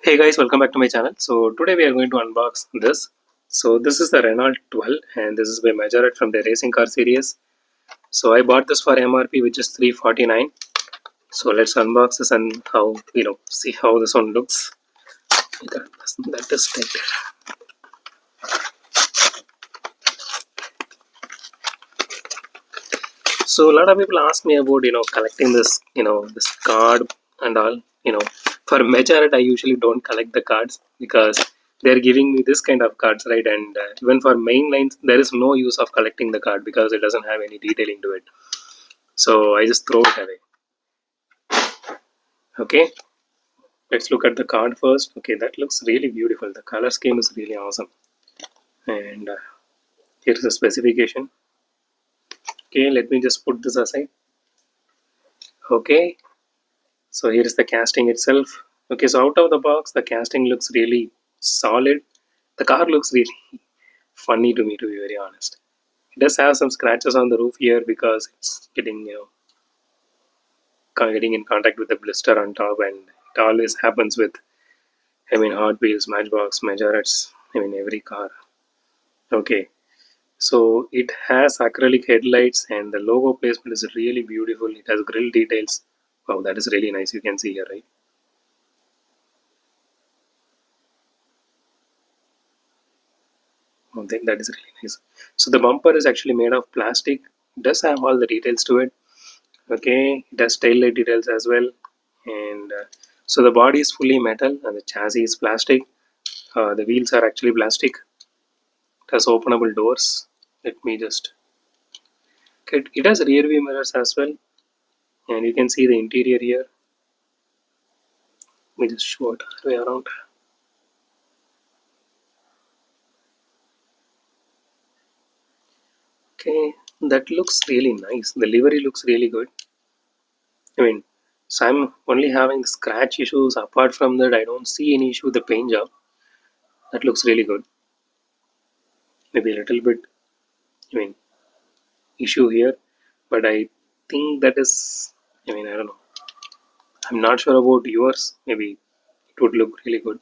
Hey guys, welcome back to my channel. So today we are going to unbox this. So this is the Renault 12 and this is by Majorette from the racing car series. So I bought this for MRP which is 349. So let's unbox this and how see how this one looks. That is tight. So a lot of people ask me about collecting this card and all. For Majorette I usually don't collect the cards because they're giving me this kind of cards, right? And even for main lines there is no use of collecting the card because it doesn't have any detailing to it. So I just throw it away. Okay, let's look at the card first. Okay, that looks really beautiful. The color scheme is really awesome. And here's the specification. Okay, let me just put this aside. Okay, so here is the casting itself. Okay, so out of the box the casting looks really solid. The car looks really funny to me, to be very honest. It does have some scratches on the roof here because it's getting in contact with the blister on top, and it always happens with Hot Wheels, Matchbox, Majorettes, every car. Okay, so it has acrylic headlights and the logo placement is really beautiful. It has grille details. Wow, that is really nice. You can see here, right? I think that is really nice. So the bumper is actually made of plastic. It does have all the details to it. Okay, it has tail light details as well. And so the body is fully metal and the chassis is plastic. The wheels are actually plastic. It has openable doors. Let me just. Okay, it has rear view mirrors as well, and you can see the interior here. Let me just show it all the way around. Okay, that looks really nice. The livery looks really good. I mean, so I'm only having scratch issues. Apart from that, I don't see any issue with the paint job. That looks really good. Maybe a little bit, I mean, issue here, but I think that is. I don't know. I'm not sure about yours. Maybe it would look really good.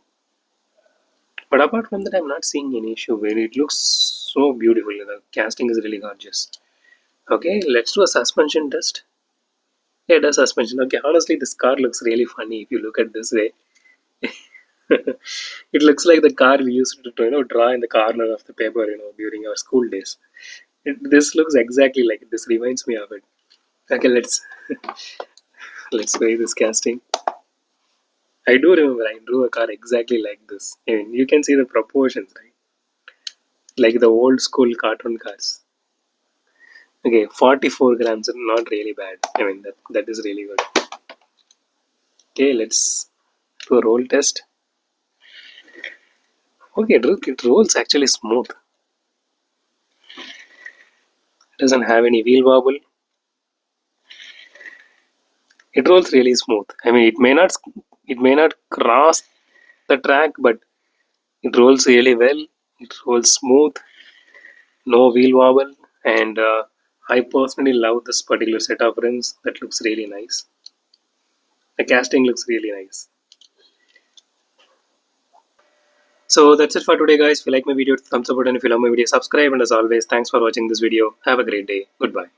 But apart from that, I'm not seeing any issue where it looks so beautiful. The casting is really gorgeous. Okay, let's do a suspension test. Yeah, it does suspension. Okay, honestly, this car looks really funny if you look at this way. It looks like the car we used to draw in the corner of the paper during our school days. This looks exactly like it. This reminds me of it. Okay, let's weigh this casting. I do remember I drew a car exactly like this. You can see the proportions, right? Like the old school cartoon cars. Okay, 44 grams is not really bad. That is really good. Okay, let's do a roll test. Okay, it rolls actually smooth. It doesn't have any wheel wobble. It rolls really smooth. It may not cross the track, but it rolls really well. It rolls smooth, no wheel wobble, and I personally love this particular set of rims. That looks really nice. The casting looks really nice. So that's it for today, guys. If you like my video, thumbs up button. If you love my video, subscribe. And as always, thanks for watching this video. Have a great day. Goodbye.